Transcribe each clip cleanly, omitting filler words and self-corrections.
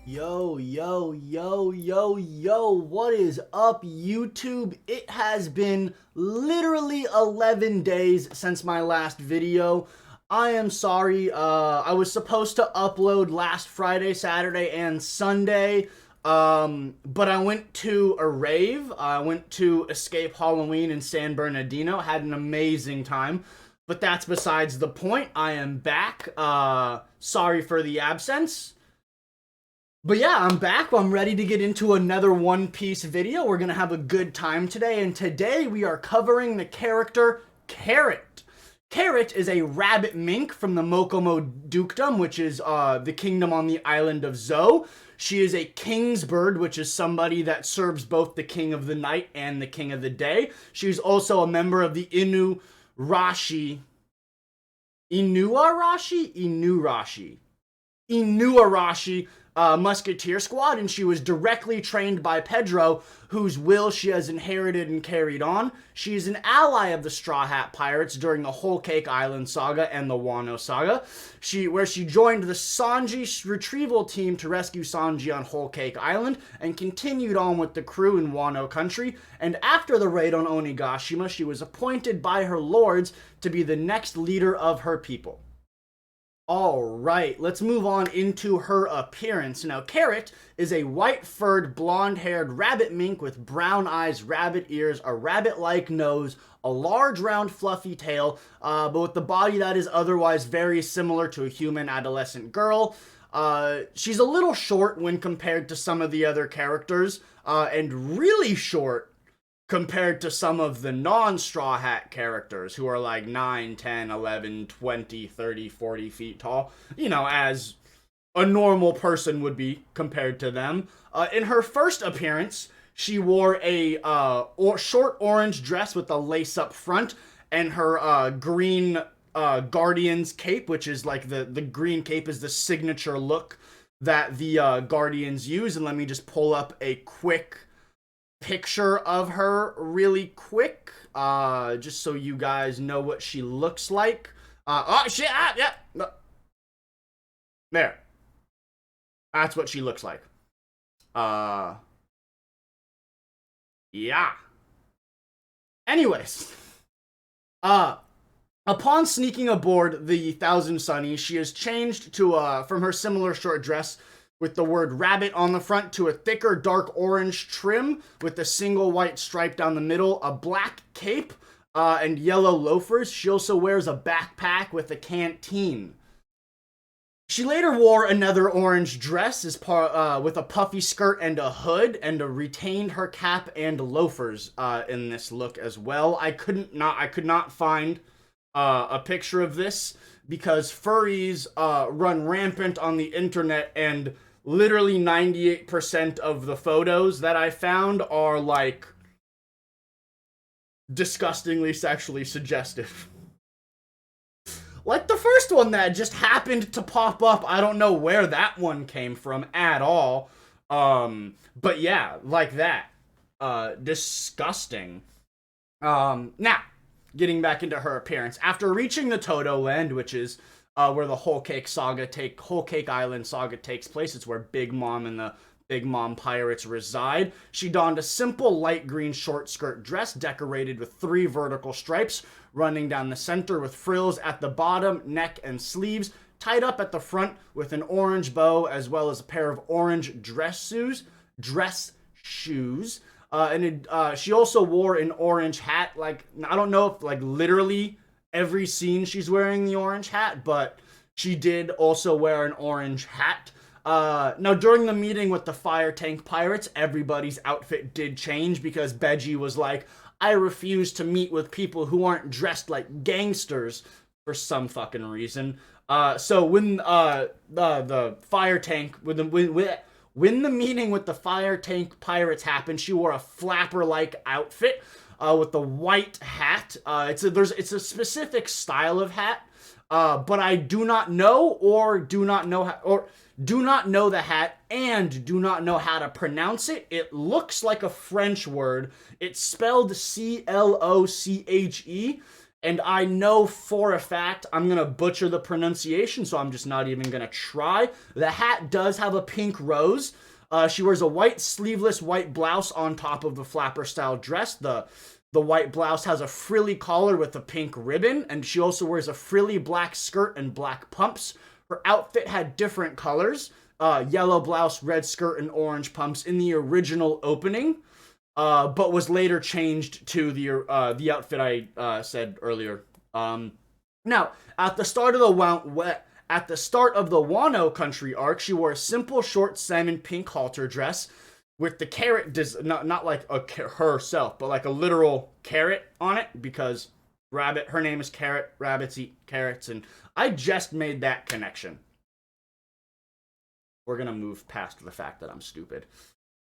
Yo, what is up, YouTube? It has been literally 11 days since my last video. I am sorry, I was supposed to upload last Friday, Saturday, and Sunday, but I went to a rave. I went to Escape Halloween in San Bernardino, had an amazing time. But that's besides the point. I am back. Sorry for the absence. But yeah, I'm back. I'm ready to get into another One Piece video. We're going to have a good time today. And today we are covering the character Carrot. Carrot is a rabbit mink from the Mokomo Dukedom, which is the kingdom on the island of Zou. She is a king's bird, which is somebody that serves both the king of the night and the king of the day. She's also a member of the Inuarashi, musketeer squad, and she was directly trained by Pedro, whose will she has inherited and carried on. She is an ally of the Straw Hat Pirates during the Whole Cake Island saga and the Wano saga, where she joined the Sanji retrieval team to rescue Sanji on Whole Cake Island, and continued on with the crew in Wano country. And after the raid on Onigashima, she was appointed by her lords to be the next leader of her people. Alright, let's move on into her appearance. Now, Carrot is a white-furred, blonde-haired rabbit mink with brown eyes, rabbit ears, a rabbit-like nose, a large, round, fluffy tail, but with the body that is otherwise very similar to a human adolescent girl. She's a little short when compared to some of the other characters, and really short compared to some of the non-Straw Hat characters who are like 9, 10, 11, 20, 30, 40 feet tall. You know, as a normal person would be compared to them. In her first appearance, she wore a short orange dress with a lace up front, and her green Guardian's cape, which is like the green cape is the signature look that the Guardians use. And let me just pull up a quick picture of her really quick, just so you guys know what she looks like. Yeah, there, that's what she looks like. Yeah, anyways, upon sneaking aboard the Thousand Sunny, she has changed to from her similar short dress with the word rabbit on the front to a thicker dark orange trim with a single white stripe down the middle, a black cape, and yellow loafers. She also wears a backpack with a canteen. She later wore another orange dress with a puffy skirt and a hood, and retained her cap and loafers in this look as well. I could not find a picture of this because furries run rampant on the internet, and literally 98% of the photos that I found are like disgustingly sexually suggestive. Like the first one that just happened to pop up. I don't know where that one came from at all. But yeah, like that. Disgusting. Now, getting back into her appearance. After reaching the Todo Land, which is where the Whole Cake Island saga takes place. It's where Big Mom and the Big Mom pirates reside. She donned a simple light green short skirt dress decorated with 3 vertical stripes running down the center with frills at the bottom, neck, and sleeves, tied up at the front with an orange bow, as well as a pair of orange dress shoes. She also wore an orange hat. Like, I don't know if like literally every scene she's wearing the orange hat, but she did also wear an orange hat. Now, during the meeting with the Fire Tank Pirates, everybody's outfit did change because Beji was like, I refuse to meet with people who aren't dressed like gangsters for some fucking reason. So when the Fire Tank, when the meeting with the Fire Tank Pirates happened, she wore a flapper-like outfit with the white hat. It's a specific style of hat, but I do not know the hat and do not know how to pronounce it. It looks like a French word. It's spelled Cloche, And I know for a fact I'm going to butcher the pronunciation, so I'm just not even going to try. The hat does have a pink rose. She wears a white sleeveless white blouse on top of the flapper style dress. The white blouse has a frilly collar with a pink ribbon, and she also wears a frilly black skirt and black pumps. Her outfit had different colors, yellow blouse, red skirt, and orange pumps in the original opening, but was later changed to the outfit I said earlier. Now, at the start of the Wano country arc, she wore a simple short salmon pink halter dress with the carrot, not like herself, but like a literal carrot on it, because her name is Carrot, rabbits eat carrots, and I just made that connection. We're gonna move past the fact that I'm stupid.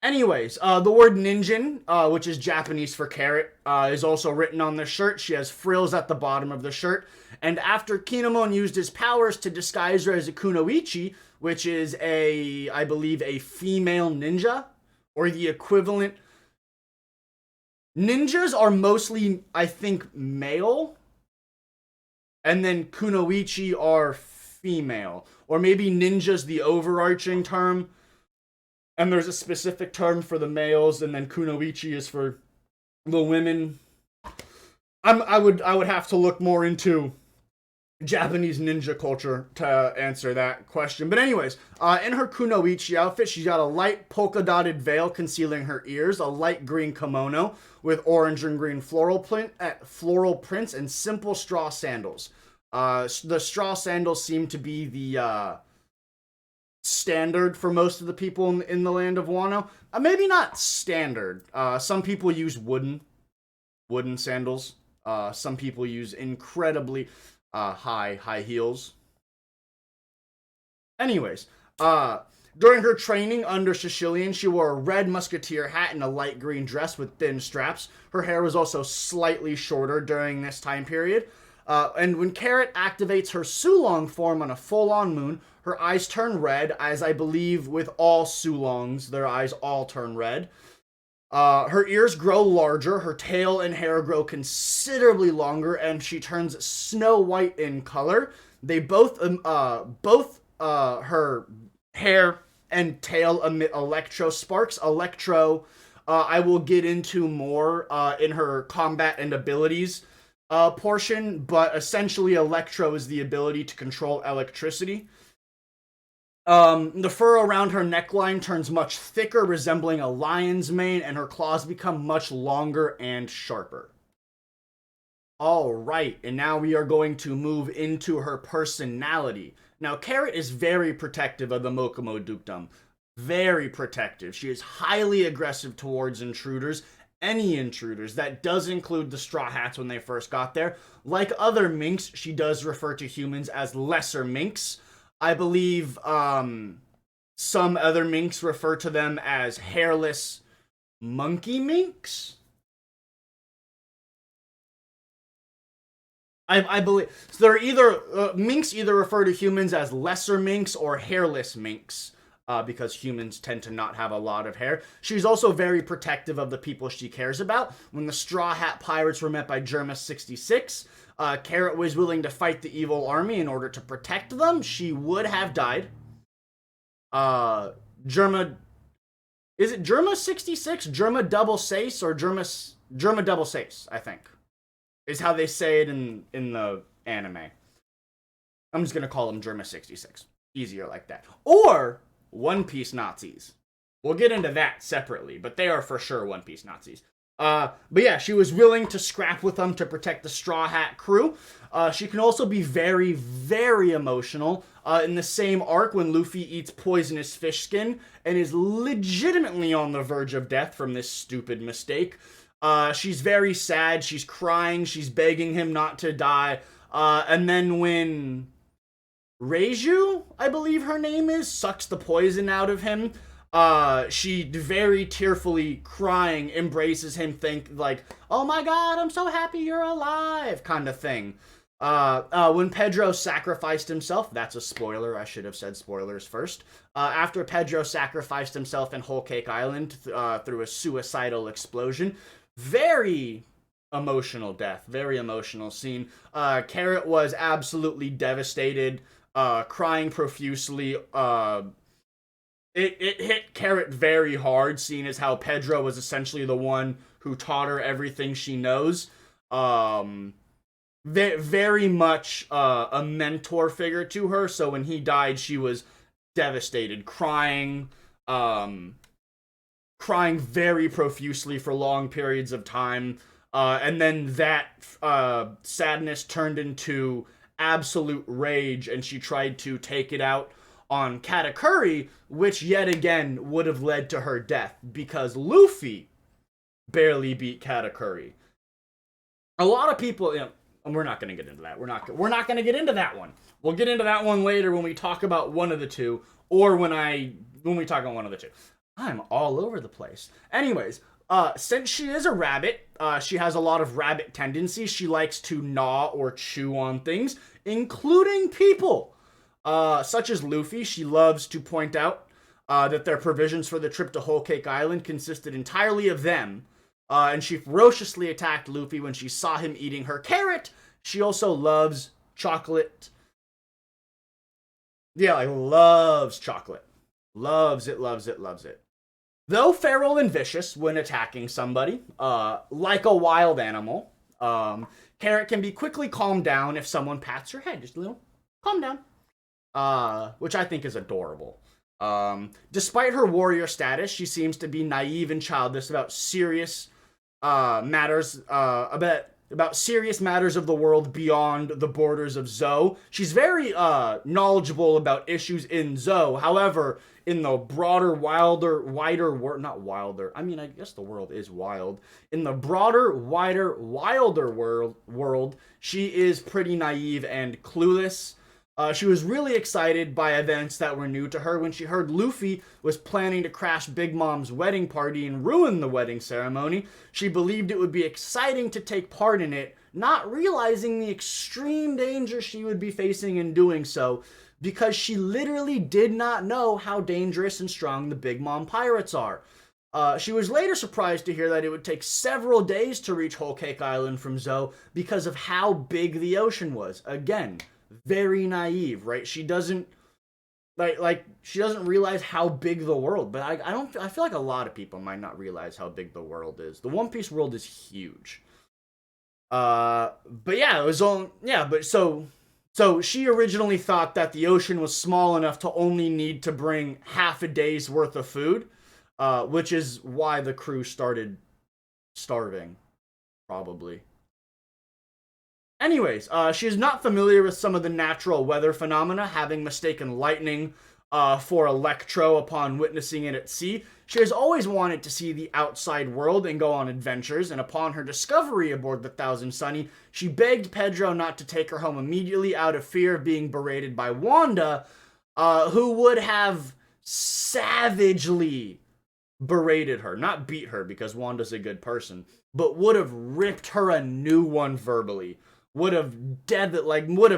Anyways, the word ninjin, which is Japanese for carrot, is also written on the shirt. She has frills at the bottom of the shirt. And after Kinemon used his powers to disguise her as a kunoichi, which is I believe, a female ninja, or the equivalent. Ninjas are mostly, I think, male. And then kunoichi are female. Or maybe ninja's the overarching term. And there's a specific term for the males, and then kunoichi is for the women. I would have to look more into Japanese ninja culture to answer that question. But anyways, in her kunoichi outfit, she's got a light polka dotted veil concealing her ears, a light green kimono with orange and green floral prints, and simple straw sandals. The straw sandals seem to be the standard for most of the people in the land of Wano. Maybe not standard. Some people use wooden sandals. Some people use incredibly high heels. Anyways, during her training under Sicilian, she wore a red musketeer hat and a light green dress with thin straps. Her hair was also slightly shorter during this time period. And when Carrot activates her Sulong form on a full-on moon, her eyes turn red, as I believe with all Sulongs, their eyes all turn red. Her ears grow larger, her tail and hair grow considerably longer, and she turns snow white in color. They both her hair and tail emit electro sparks. I will get into more in her combat and abilities portion, but essentially electro is the ability to control electricity. The fur around her neckline turns much thicker, resembling a lion's mane, and her claws become much longer and sharper. Alright, and now we are going to move into her personality. Now, Carrot is very protective of the Mokomo Dukedom. Very protective. She is highly aggressive towards intruders. Any intruders. That does include the Straw Hats when they first got there. Like other minks, she does refer to humans as lesser minks. I believe some other minks refer to them as hairless monkey minks. I believe so. They're either minks either refer to humans as lesser minks or hairless minks, because humans tend to not have a lot of hair. She's also very protective of the people she cares about. When the Straw Hat Pirates were met by Germa 66, Carrot was willing to fight the evil army in order to protect them. She would have died. Is it Germa 66? Germa double Seis or Germa double Seis, I think, is how they say it in the anime. I'm just gonna call them Germa 66. Easier like that. Or One Piece Nazis. We'll get into that separately, but they are for sure One Piece Nazis. But yeah, she was willing to scrap with them to protect the Straw Hat crew. She can also be very, very emotional. In the same arc, when Luffy eats poisonous fish skin and is legitimately on the verge of death from this stupid mistake, she's very sad. She's crying. She's begging him not to die. And then when Reiju, I believe her name is, sucks the poison out of him, she very tearfully crying embraces him, like, oh my god, I'm so happy you're alive, kind of thing. When Pedro sacrificed himself, that's a spoiler, I should have said spoilers first. After Pedro sacrificed himself in Whole Cake Island through a suicidal explosion, very emotional death. Very emotional scene. Carrot was absolutely devastated, crying profusely. It hit Carrot very hard, seeing as how Pedro was essentially the one who taught her everything she knows. Very much a mentor figure to her. So when he died, she was devastated, crying very profusely for long periods of time. And then that sadness turned into absolute rage, and she tried to take it out on Katakuri, which yet again would have led to her death because Luffy barely beat Katakuri. A lot of people, we're not going to get into that. We're not going to get into that one. We'll get into that one later when we talk about one of the two, or when we talk about one of the two. I'm all over the place. Anyways, since she is a rabbit, she has a lot of rabbit tendencies. She likes to gnaw or chew on things, including people. Such as Luffy. She loves to point out that their provisions for the trip to Whole Cake Island consisted entirely of them. And she ferociously attacked Luffy when she saw him eating her carrot. She also loves chocolate. Yeah, like loves chocolate. Loves it, loves it, loves it. Though feral and vicious when attacking somebody, like a wild animal, Carrot can be quickly calmed down if someone pats her head. Just a little calm down. Which I think is adorable. Despite her warrior status, she seems to be naive and childish about serious matters, about serious matters of the world beyond the borders of Zou. She's very knowledgeable about issues in Zou. However, in the broader, wider world, not wilder, I mean, I guess the world is wild. In the broader, wider, wilder world, she is pretty naive and clueless. She was really excited by events that were new to her when she heard Luffy was planning to crash Big Mom's wedding party and ruin the wedding ceremony. She believed it would be exciting to take part in it, not realizing the extreme danger she would be facing in doing so, because she literally did not know how dangerous and strong the Big Mom pirates are. She was later surprised to hear that it would take several days to reach Whole Cake Island from Zou because of how big the ocean was. Again, very naive, right? She doesn't she doesn't realize how big the world. But I feel like a lot of people might not realize how big the world is. The One Piece world is huge. But yeah, it was all but so she originally thought that the ocean was small enough to only need to bring half a day's worth of food, which is why the crew started starving, probably. Anyways, she is not familiar with some of the natural weather phenomena, having mistaken lightning for electro upon witnessing it at sea. She has always wanted to see the outside world and go on adventures, and upon her discovery aboard the Thousand Sunny, she begged Pedro not to take her home immediately out of fear of being berated by Wanda, who would have savagely berated her. Not beat her, because Wanda's a good person, but would have ripped her a new one verbally. Would have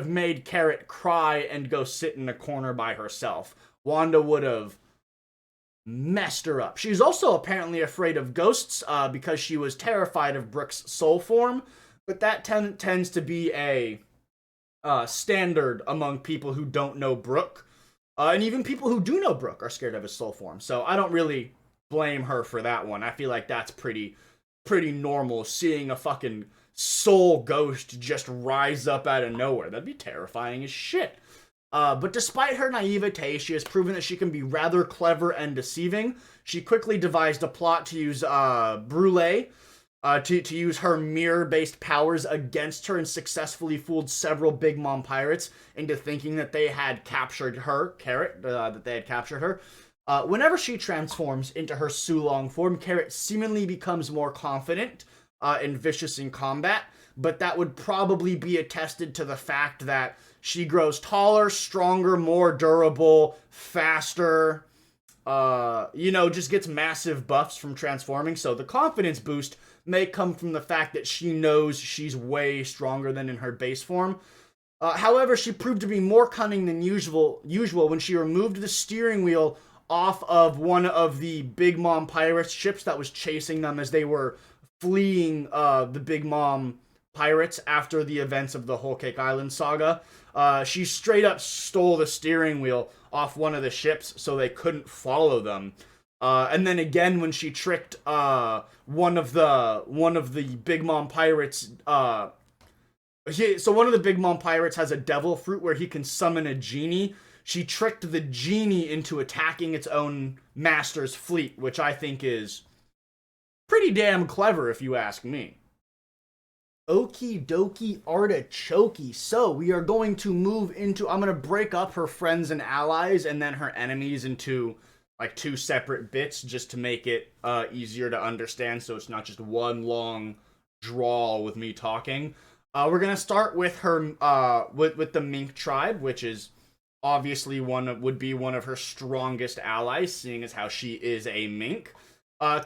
made Carrot cry and go sit in a corner by herself. Wanda would have messed her up. She's also apparently afraid of ghosts because she was terrified of Brook's soul form, but that tends to be a standard among people who don't know Brook. And even people who do know Brook are scared of his soul form. So I don't really blame her for that one. I feel like that's pretty normal, seeing a fucking soul ghost just rise up out of nowhere. That'd be terrifying as shit. But despite her naivete, she has proven that she can be rather clever and deceiving. She quickly devised a plot to use Brûlé, to use her mirror-based powers against her, and successfully fooled several Big Mom pirates into thinking that they had captured her, Carrot, that they had captured her. Whenever she transforms into her Sulong form, Carrot seemingly becomes more confident and vicious in combat, but that would probably be attested to the fact that she grows taller, stronger, more durable, faster, just gets massive buffs from transforming. So the confidence boost may come from the fact that she knows she's way stronger than in her base form. However, she proved to be more cunning than usual when she removed the steering wheel off of one of the Big Mom pirate ships that was chasing them as they were fleeing the Big Mom pirates after the events of the Whole Cake Island saga. She straight up stole the steering wheel off one of the ships so they couldn't follow them. And then again, when she tricked one of the Big Mom pirates, so one of the Big Mom pirates has a devil fruit where he can summon a genie. She tricked the genie into attacking its own master's fleet, which I think is pretty damn clever, if you ask me. Okie dokie artichokey. So we are going to move into, I'm going to break up her friends and allies and then her enemies into like two separate bits just to make it easier to understand, so it's not just one long drawl with me talking. We're going to start with her with the Mink tribe, which is obviously would be one of her strongest allies, seeing as how she is a mink.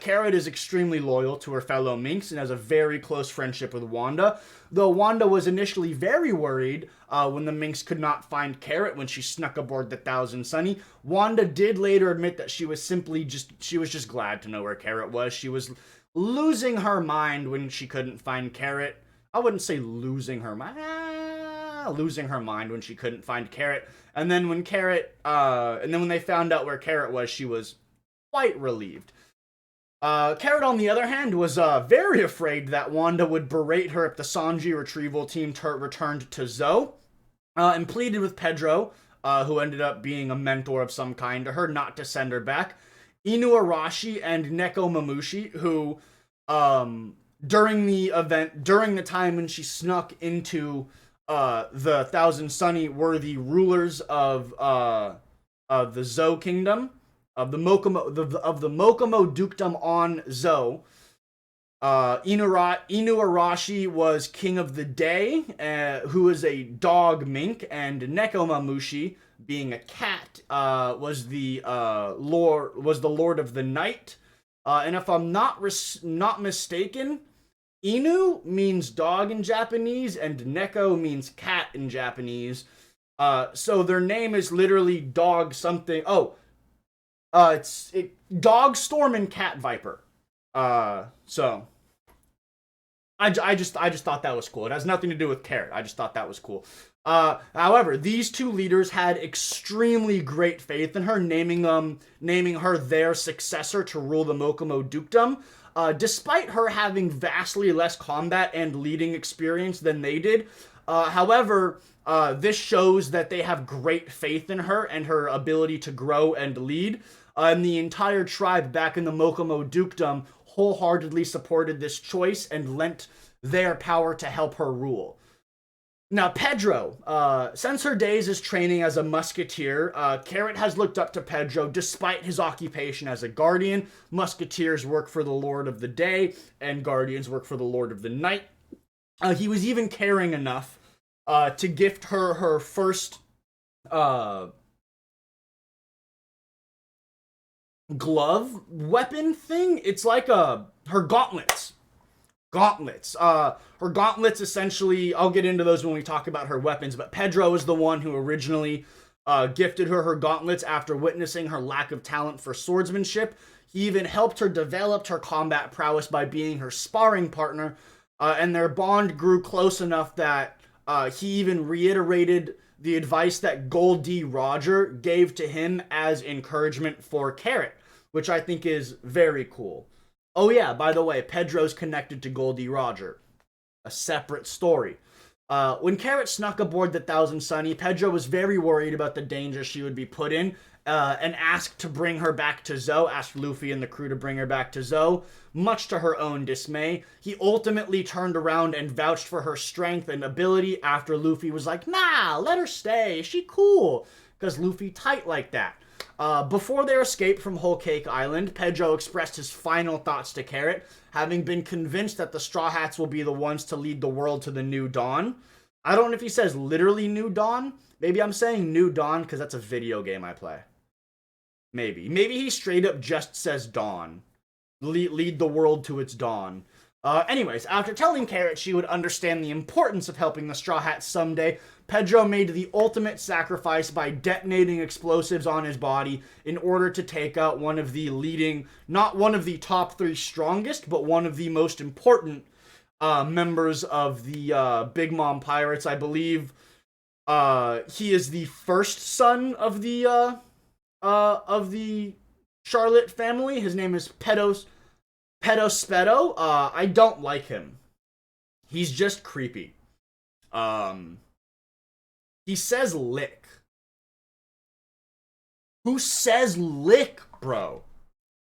Carrot is extremely loyal to her fellow minks and has a very close friendship with Wanda, though Wanda was initially very worried when the minks could not find Carrot when she snuck aboard the Thousand Sunny. Wanda did later admit that she was just glad to know where Carrot was. She was losing her mind when she couldn't find Carrot. I wouldn't say losing her mind. Losing her mind when she couldn't find Carrot. And then when they found out where Carrot was, she was quite relieved. Carrot, on the other hand, was very afraid that Wanda would berate her if the Sanji retrieval team returned to Zoe, and pleaded with Pedro, who ended up being a mentor of some kind to her, not to send her back. Inuarashi and Neko Mamushi, who, during the time when she snuck into the Thousand Sunny, were the rulers of the Zoe Kingdom. Of the Mokomo dukedom on Zoe. Inuarashi was king of the day, who is a dog mink, and Neko Mamushi, being a cat, was the lord of the night. And if I'm not mistaken, Inu means dog in Japanese, and Neko means cat in Japanese. So their name is literally dog something. It's Dog Storm and Cat Viper. So I just thought that was cool. It has nothing to do with Carrot. I just thought that was cool. However, these two leaders had extremely great faith in her, naming her their successor to rule the Mokomo dukedom. Despite her having vastly less combat and leading experience than they did. However, this shows that they have great faith in her and her ability to grow and lead. And the entire tribe back in the Mokomo dukedom wholeheartedly supported this choice and lent their power to help her rule. Now, Pedro, since her days as training as a musketeer, Carrot has looked up to Pedro despite his occupation as a guardian. Musketeers work for the Lord of the Day, and guardians work for the Lord of the Night. He was even caring enough to gift her first glove weapon thing. It's like her gauntlets. Her gauntlets, essentially, I'll get into those when we talk about her weapons, but Pedro is the one who originally gifted her gauntlets after witnessing her lack of talent for swordsmanship. He even helped her develop her combat prowess by being her sparring partner, and their bond grew close enough that he even reiterated the advice that Gold D. Roger gave to him as encouragement for Carrot, which I think is very cool. Oh yeah, by the way, Pedro's connected to Goldie Roger. A separate story. When Carrot snuck aboard the Thousand Sunny, Pedro was very worried about the danger she would be put in, and asked to bring her back to Zoe, asked Luffy and the crew to bring her back to Zoe. Much to her own dismay, he ultimately turned around and vouched for her strength and ability after Luffy was like, nah, let her stay, she cool, because Luffy tight like that. Before their escape from Whole Cake Island, Pedro expressed his final thoughts to Carrot, having been convinced that the Straw Hats will be the ones to lead the world to the New Dawn. I don't know if he says literally New Dawn. Maybe I'm saying New Dawn because that's a video game I play. Maybe he straight up just says Dawn. Lead the world to its dawn. Anyways, after telling Carrot she would understand the importance of helping the Straw Hats someday, Pedro made the ultimate sacrifice by detonating explosives on his body in order to take out one of the leading, not one of the top 3 strongest, but one of the most important members of the Big Mom Pirates. I believe he is the first son of the Charlotte family. His name is Pedospedo. I don't like him. He's just creepy. He says lick. Who says lick, bro?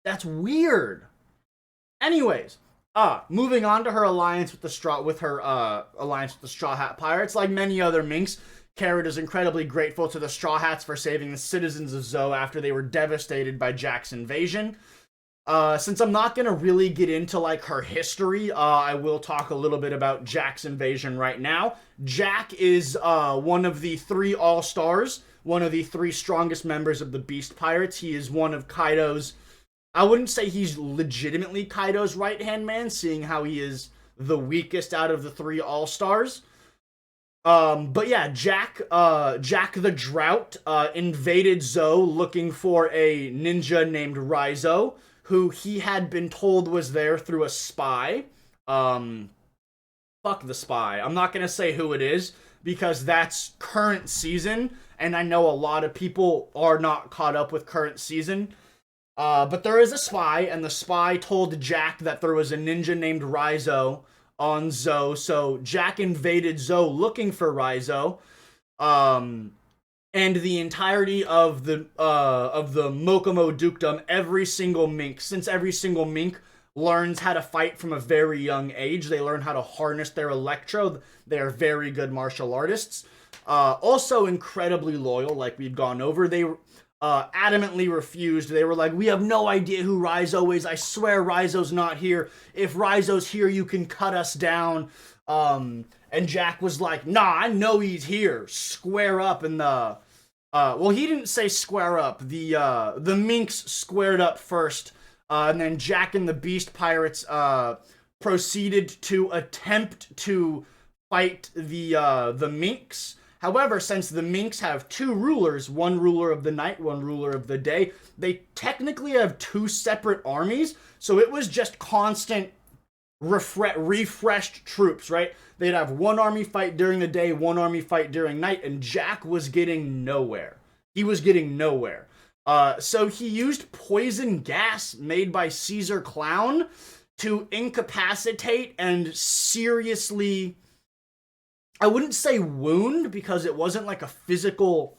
That's weird. Anyways, moving on to her alliance with the Straw Hat Pirates. Like many other minks, Carrot is incredibly grateful to the Straw Hats for saving the citizens of Zoe after they were devastated by Jack's invasion. Since I'm not gonna really get into like her history, I will talk a little bit about Jack's invasion right now. Jack is one of the 3 All-Stars, one of the 3 strongest members of the Beast Pirates. He is one of Kaido's. I wouldn't say he's legitimately Kaido's right-hand man, seeing how he is the weakest out of the 3 All-Stars. But yeah, Jack the Drought invaded Zoe looking for a ninja named Raizo, who he had been told was there through a spy. Fuck the spy. I'm not gonna say who it is, because that's current season, and I know a lot of people are not caught up with current season. But there is a spy, and the spy told Jack that there was a ninja named Raizo on Zoe, so Jack invaded Zoe looking for Raizo. And the entirety of the Mokomo Dukedom, every single mink, since every single mink learns how to fight from a very young age, they learn how to harness their electro. They are very good martial artists. Also incredibly loyal, like we've gone over. They adamantly refused. They were like, we have no idea who Raizo is. I swear Raizo's not here. If Raizo's here, you can cut us down. And Jack was like, nah, I know he's here. Square up. And well, he didn't say square up. The minks squared up first. And then Jack and the Beast Pirates proceeded to attempt to fight the minks. However, since the minks have 2 rulers, one ruler of the night, one ruler of the day, they technically have 2 separate armies. So it was just constant refreshed troops, right? They'd have one army fight during the day, one army fight during night, and Jack was getting nowhere. He was getting nowhere. So he used poison gas made by Caesar Clown to incapacitate and seriously, I wouldn't say wound, because it wasn't like a physical,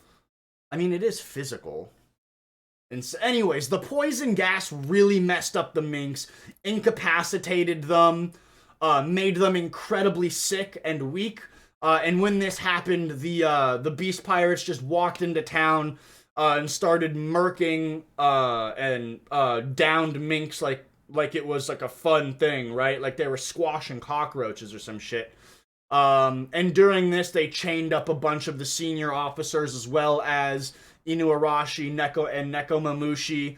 I mean, it is physical. And so anyways, the poison gas really messed up the minks, incapacitated them, made them incredibly sick and weak. And when this happened, the Beast Pirates just walked into town and started murking and downed minks like it was like a fun thing, right? Like they were squashing cockroaches or some shit. And during this, they chained up a bunch of the senior officers, as well as Inuarashi, Neko, and Nekomamushi.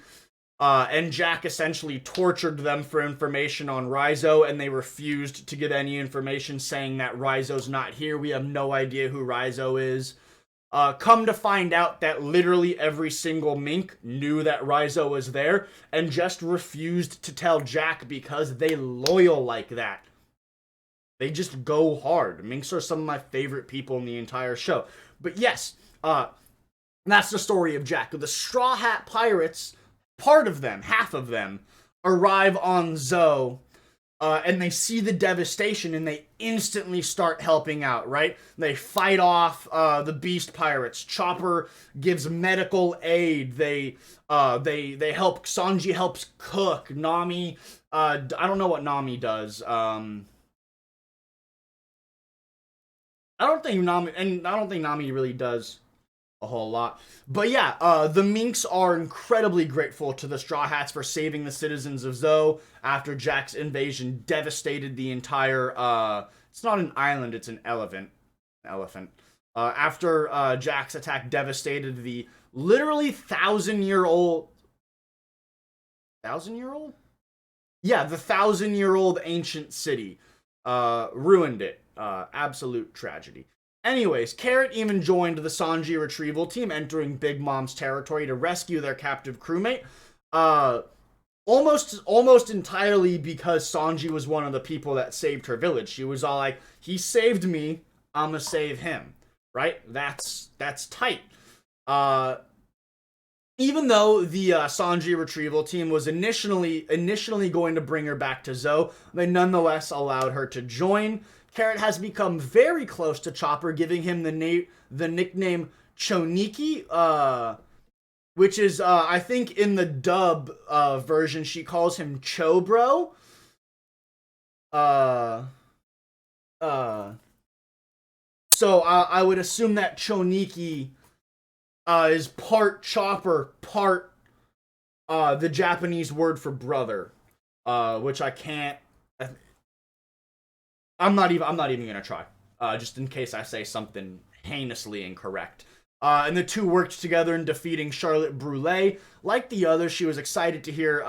And Jack essentially tortured them for information on Raizo, and they refused to give any information, saying that Raizo's not here. We have no idea who Raizo is. Come to find out that literally every single mink knew that Raizo was there, and just refused to tell Jack because they loyal like that. They just go hard. Minks are some of my favorite people in the entire show. But yes, that's the story of Jack. The Straw Hat Pirates, part of them, half of them, arrive on Zoe, and they see the devastation, and they instantly start helping out, right? They fight off the Beast Pirates. Chopper gives medical aid. They help. Sanji helps cook. Nami, I don't know what Nami does. I don't think Nami really does a whole lot. But yeah, the minks are incredibly grateful to the Straw Hats for saving the citizens of Zoe after Jack's invasion devastated the entire, it's not an island, it's an elephant. After Jack's attack devastated the literally 1,000-year-old? Yeah, the 1,000-year-old ancient city. Ruined it. Absolute tragedy. Anyways, Carrot even joined the Sanji retrieval team, entering Big Mom's territory to rescue their captive crewmate. Uh, almost entirely because Sanji was one of the people that saved her village. She was all like, "He saved me, I'ma save him." Right? That's tight. Uh, Even though the Sanji retrieval team was initially going to bring her back to Zou, they nonetheless allowed her to join. Carrot has become very close to Chopper, giving him the nickname Choniki, which is I think in the dub version she calls him Chobro. Uh, uh, so I would assume that Choniki is part Chopper, part the Japanese word for brother, which I can't. I'm not even gonna try, just in case I say something heinously incorrect. And the two worked together in defeating Charlotte Brule. Like the others, she was excited to hear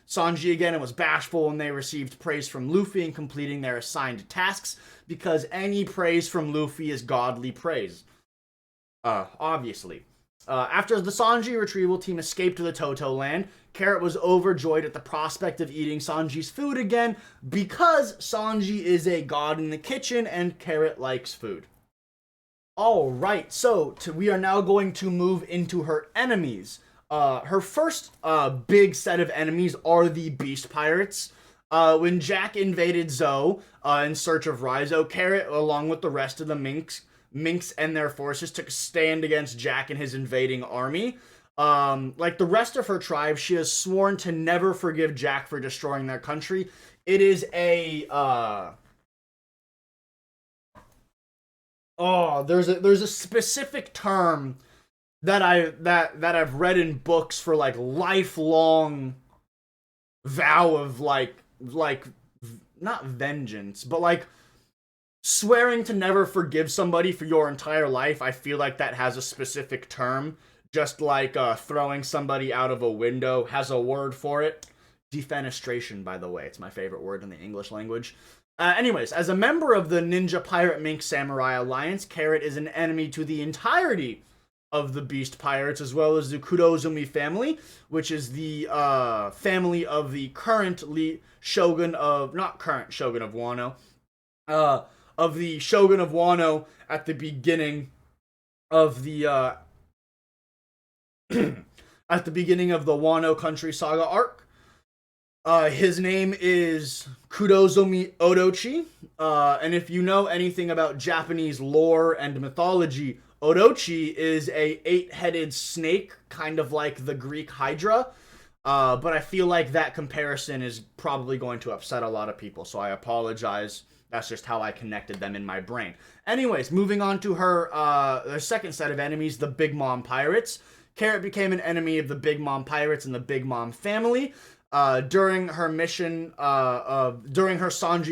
Sanji again, and was bashful when they received praise from Luffy in completing their assigned tasks, because any praise from Luffy is godly praise. Obviously. After the Sanji retrieval team escaped to the Toto land, Carrot was overjoyed at the prospect of eating Sanji's food again, because Sanji is a god in the kitchen and Carrot likes food. Alright, so we are now going to move into her enemies. Her first big set of enemies are the Beast Pirates. When Jack invaded Zou in search of Raizo, Carrot, along with the rest of the Minks and their forces, took a stand against Jack and his invading army. Like the rest of her tribe, she has sworn to never forgive Jack for destroying their country. It is a there's a specific term that I've read in books for like lifelong vow of like not vengeance, but like swearing to never forgive somebody for your entire life. I feel like that has a specific term, just like throwing somebody out of a window has a word for it. Defenestration, by the way, it's my favorite word in the English language. Anyways, as a member of the Ninja Pirate Mink Samurai Alliance, Carrot is an enemy to the entirety of the Beast Pirates, as well as the Kurozumi family, which is the family of the Shogun of Wano, of the Shogun of Wano at the beginning of the at the beginning of the Wano Country Saga arc. His name is Kurozumi Orochi, and if you know anything about Japanese lore and mythology, Orochi is a 8-headed snake, kind of like the Greek Hydra, but I feel like that comparison is probably going to upset a lot of people, so I apologize. That's just how I connected them in my brain. Anyways, moving on to her second set of enemies, the Big Mom Pirates. Carrot became an enemy of the Big Mom Pirates and the Big Mom family during her Sanji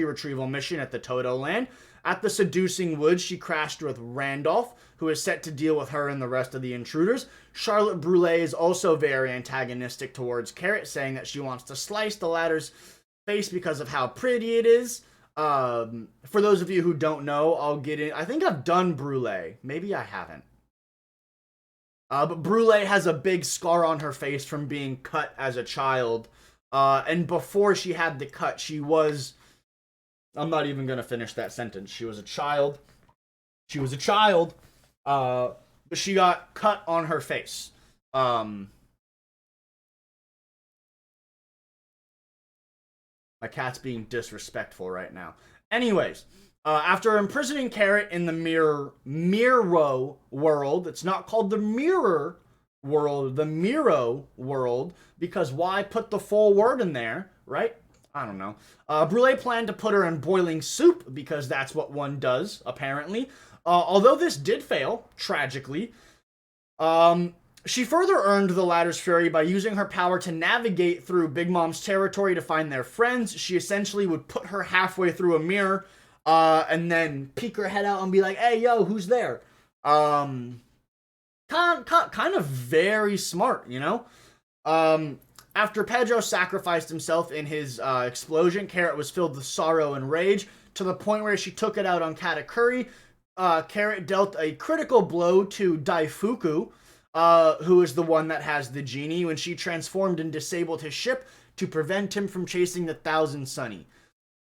retrieval mission at the Toto land. At the Seducing Woods, she crashed with Randolph, who is set to deal with her and the rest of the intruders. Charlotte Brule is also very antagonistic towards Carrot, saying that she wants to slice the latter's face because of how pretty it is. For those of you who don't know, I'll get in. I think I've done Brule. Maybe I haven't. But Brule has a big scar on her face from being cut as a child. And before she had the cut, she was... I'm not even going to finish that sentence. She was a child. But she got cut on her face. My cat's being disrespectful right now. Anyways, after imprisoning Carrot in the Miro world, it's not called the Mirror world, the Miro world, because why put the full word in there, right? I don't know. Brule planned to put her in boiling soup, because that's what one does, apparently. Although this did fail, tragically. She further earned the latter's fury by using her power to navigate through Big Mom's territory to find their friends. She essentially would put her halfway through a mirror, and then peek her head out and be like, "Hey, yo, who's there?" Kind of very smart, you know? After Pedro sacrificed himself in his explosion, Carrot was filled with sorrow and rage to the point where she took it out on Katakuri. Carrot dealt a critical blow to Daifuku, who is the one that has the genie, when she transformed and disabled his ship to prevent him from chasing the Thousand Sunny.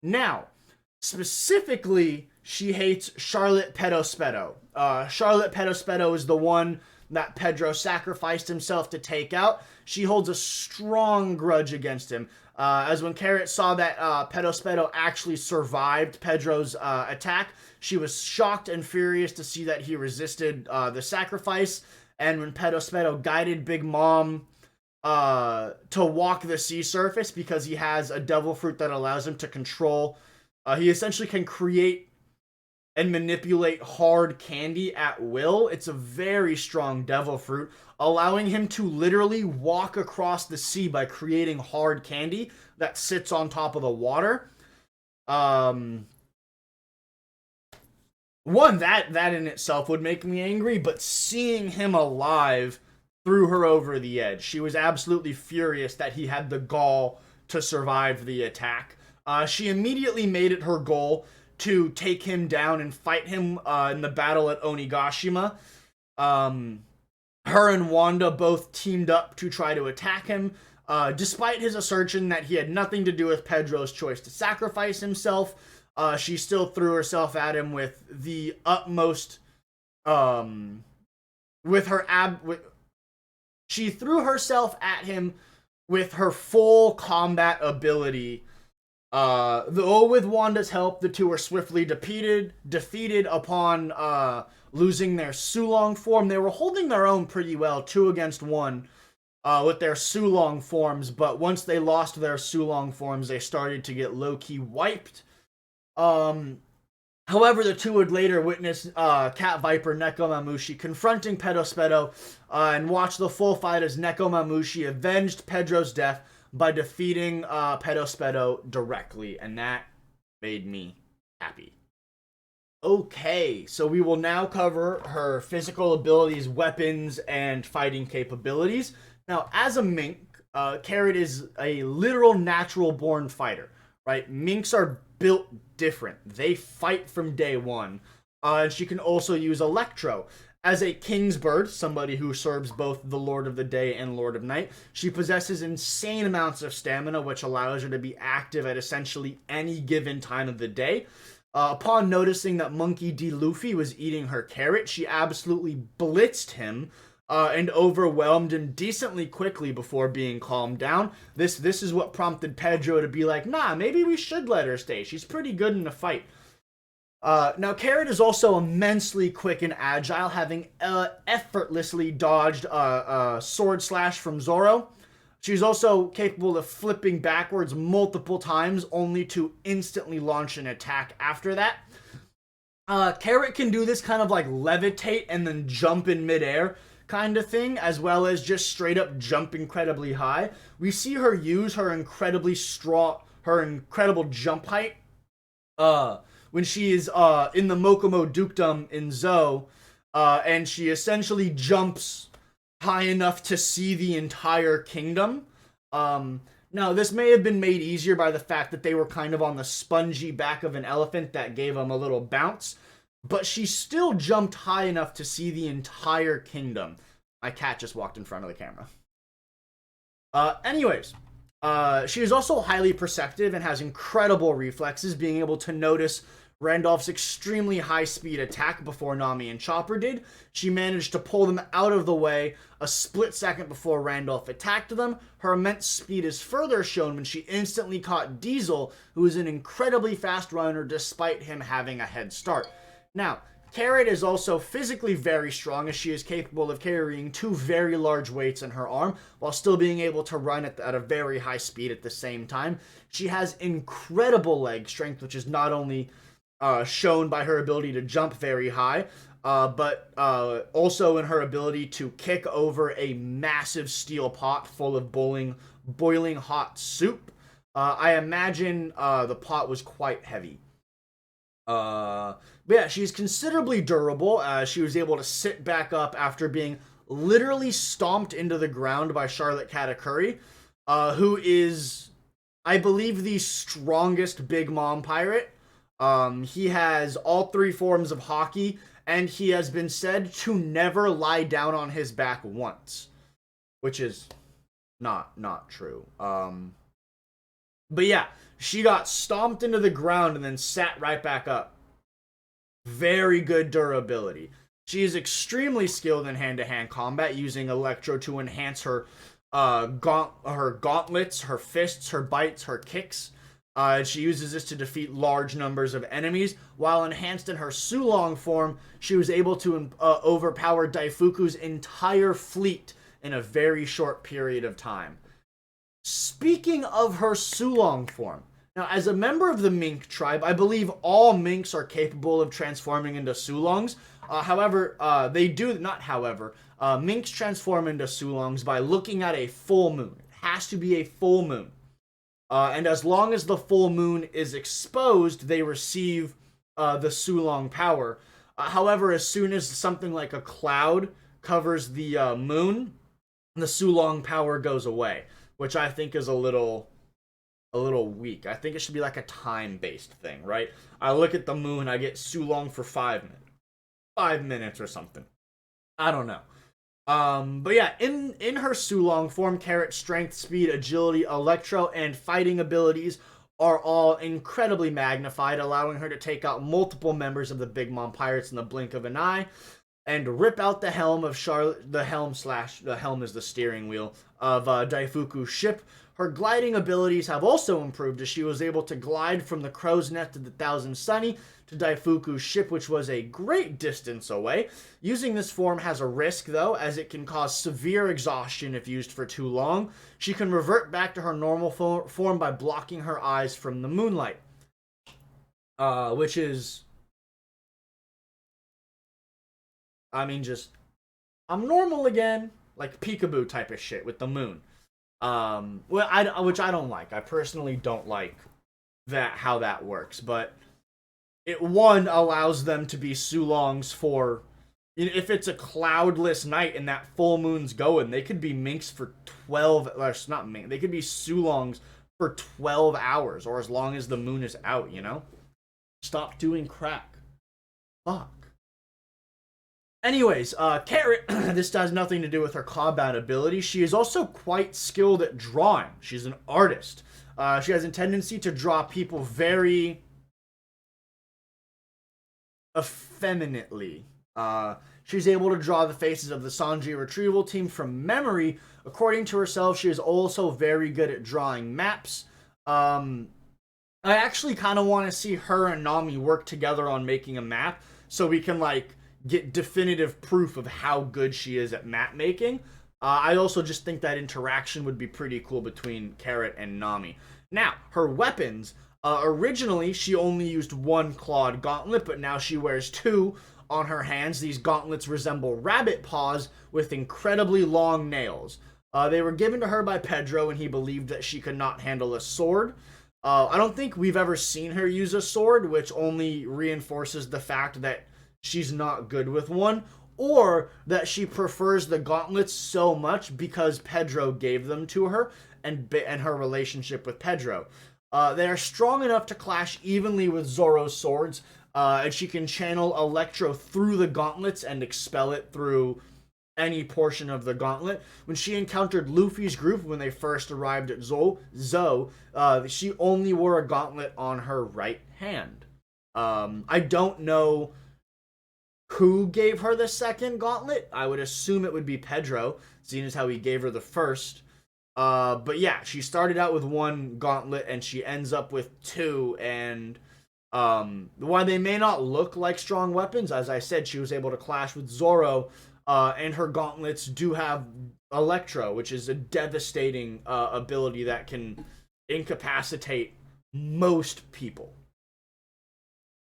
Now, specifically, she hates Charlotte Pedospedo. Charlotte Pedospedo is the one that Pedro sacrificed himself to take out. She holds a strong grudge against him, as when Carrot saw that Pedospedo actually survived Pedro's attack, she was shocked and furious to see that he resisted the sacrifice. And when Pedospedo guided Big Mom to walk the sea surface, because he has a devil fruit that allows him to control, he essentially can create and manipulate hard candy at will. It's a very strong devil fruit, allowing him to literally walk across the sea by creating hard candy that sits on top of the water. One, that in itself would make me angry, but seeing him alive threw her over the edge. She was absolutely furious that he had the gall to survive the attack. She immediately made it her goal to take him down and fight him in the battle at Onigashima. Her and Wanda both teamed up to try to attack him, despite his assertion that he had nothing to do with Pedro's choice to sacrifice himself. She still threw herself at him with the utmost, she threw herself at him with her full combat ability. Though with Wanda's help, the two were swiftly defeated upon losing their Sulong form. They were holding their own pretty well, 2 against 1, with their Sulong forms, but once they lost their Sulong forms, they started to get low-key wiped. However, the two would later witness Cat Viper Nekomamushi confronting Pedospedo and watch the full fight as Nekomamushi avenged Pedro's death by defeating Pedospedo directly, and that made me happy. Okay, so we will now cover her physical abilities, weapons, and fighting capabilities. Now, as a mink, Carrot is a literal natural-born fighter, right? Minks are built different. They fight from day one. And she can also use Electro. As a king's bird, somebody who serves both the Lord of the Day and Lord of Night, she possesses insane amounts of stamina, which allows her to be active at essentially any given time of the day. Upon noticing that Monkey D. Luffy was eating her carrot, she absolutely blitzed him and overwhelmed him decently quickly before being calmed down. This is what prompted Pedro to be like, nah, maybe we should let her stay. She's pretty good in a fight. Now, Carrot is also immensely quick and agile, having effortlessly dodged a sword slash from Zoro. She's also capable of flipping backwards multiple times, only to instantly launch an attack after that. Carrot can do this kind of like levitate and then jump in midair kind of thing, as well as just straight up jump incredibly high. We see her use her incredibly strong, her incredible jump height, when she is in the Mokomo Dukedom in Zou, and she essentially jumps high enough to see the entire kingdom. Now, this may have been made easier by the fact that they were kind of on the spongy back of an elephant that gave them a little bounce, but she still jumped high enough to see the entire kingdom. My cat just walked in front of the camera. Anyways, she is also highly perceptive and has incredible reflexes, being able to notice Randolph's extremely high-speed attack before Nami and Chopper did. She managed to pull them out of the way a split second before Randolph attacked them. Her immense speed is further shown when she instantly caught Diesel, who is an incredibly fast runner despite him having a head start. Now, Carrot is also physically very strong, as she is capable of carrying 2 very large weights in her arm while still being able to run at a very high speed at the same time. She has incredible leg strength, which is not only shown by her ability to jump very high, but also in her ability to kick over a massive steel pot full of boiling hot soup. I imagine the pot was quite heavy. But yeah, she's considerably durable. She was able to sit back up after being literally stomped into the ground by Charlotte Katakuri. who is, I believe, the strongest Big Mom pirate. He has all three forms of hockey, and he has been said to never lie down on his back once, which is not true. But yeah, she got stomped into the ground and then sat right back up. Very good durability. She is extremely skilled in hand-to-hand combat, using Electro to enhance her her gauntlets, her fists, her bites, her kicks. She uses this to defeat large numbers of enemies. While enhanced in her Sulong form, she was able to overpower Daifuku's entire fleet in a very short period of time. Speaking of her Sulong form, now as a member of the Mink tribe, I believe all minks are capable of transforming into Sulongs. Minks transform into Sulongs by looking at a full moon. It has to be a full moon. And as long as the full moon is exposed, they receive the Sulong power. However, as soon as something like a cloud covers the moon, the Sulong power goes away, which I think is a little weak. I think it should be like a time-based thing, right? I look at the moon, I get Sulong for 5 minutes. 5 minutes or something. I don't know. But yeah, in her Sulong form, Carrot's strength, speed, agility, electro, and fighting abilities are all incredibly magnified, allowing her to take out multiple members of the Big Mom Pirates in the blink of an eye, and rip out the helm of the helm is the steering wheel of Daifuku's ship. Her gliding abilities have also improved, as she was able to glide from the Crow's Nest to the Thousand Sunny to Daifuku's ship, which was a great distance away. Using this form has a risk, though, as it can cause severe exhaustion if used for too long. She can revert back to her normal form by blocking her eyes from the moonlight. Which is... I mean, just... I'm normal again. Like peekaboo type of shit with the moon. Which I don't like. I personally don't like how that works, but it allows them to be Sulongs for, if it's a cloudless night and that full moon's going, they could be minks for 12, or not mink, they could be Sulongs for 12 hours, or as long as the moon is out, Stop doing crack. Fuck. Anyways, Carrot, this has nothing to do with her combat ability. She is also quite skilled at drawing. She's an artist. She has a tendency to draw people very effeminately. She's able to draw the faces of the Sanji retrieval team from memory. According to herself, she is also very good at drawing maps. I actually kind of want to see her and Nami work together on making a map, so we can, get definitive proof of how good she is at map making. I also just think that interaction would be pretty cool between Carrot and Nami. Now, her weapons. Originally, she only used one clawed gauntlet, but now she wears two on her hands. These gauntlets resemble rabbit paws with incredibly long nails. They were given to her by Pedro, and he believed that she could not handle a sword. I don't think we've ever seen her use a sword, which only reinforces the fact that she's not good with one, or that she prefers the gauntlets so much because Pedro gave them to her, and her relationship with Pedro. They are strong enough to clash evenly with Zoro's swords, and she can channel Electro through the gauntlets and expel it through any portion of the gauntlet. When she encountered Luffy's group when they first arrived at Zou, she only wore a gauntlet on her right hand. I don't know who gave her the second gauntlet. I would assume it would be Pedro, seeing as how he gave her the first. But yeah, she started out with one gauntlet and she ends up with two, and while they may not look like strong weapons, as I said, she was able to clash with Zoro, and her gauntlets do have Electro, which is a devastating ability that can incapacitate most people.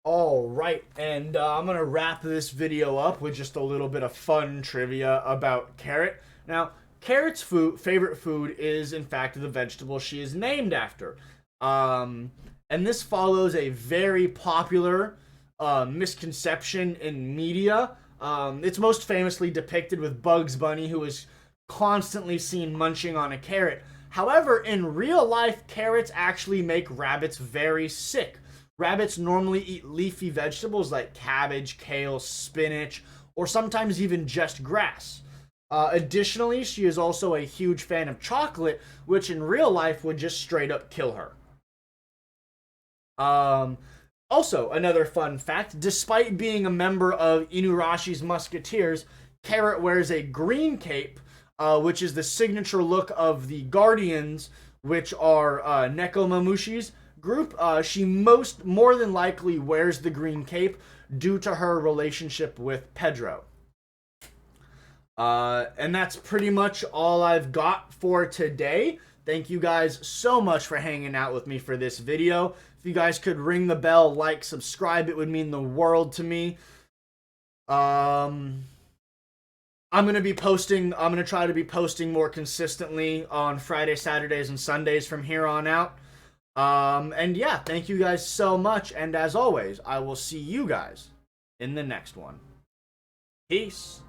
Alright, and I'm going to wrap this video up with just a little bit of fun trivia about Carrot. Now, Carrot's favorite food is, in fact, the vegetable she is named after. And this follows a very popular misconception in media. It's most famously depicted with Bugs Bunny, who is constantly seen munching on a carrot. However, in real life, carrots actually make rabbits very sick. Rabbits normally eat leafy vegetables like cabbage, kale, spinach, or sometimes even just grass. Additionally, she is also a huge fan of chocolate, which in real life would just straight up kill her. Also, another fun fact, despite being a member of Inurashi's Musketeers, Carrot wears a green cape, which is the signature look of the Guardians, which are Nekomamushi's group. She more than likely wears the green cape due to her relationship with Pedro. And that's pretty much all I've got for today. Thank you guys so much for hanging out with me for this video. If you guys could ring the bell, like, subscribe, it would mean the world to me. I'm going to try to be posting more consistently on Friday, Saturdays, and Sundays from here on out. And yeah, thank you guys so much. And as always, I will see you guys in the next one. Peace.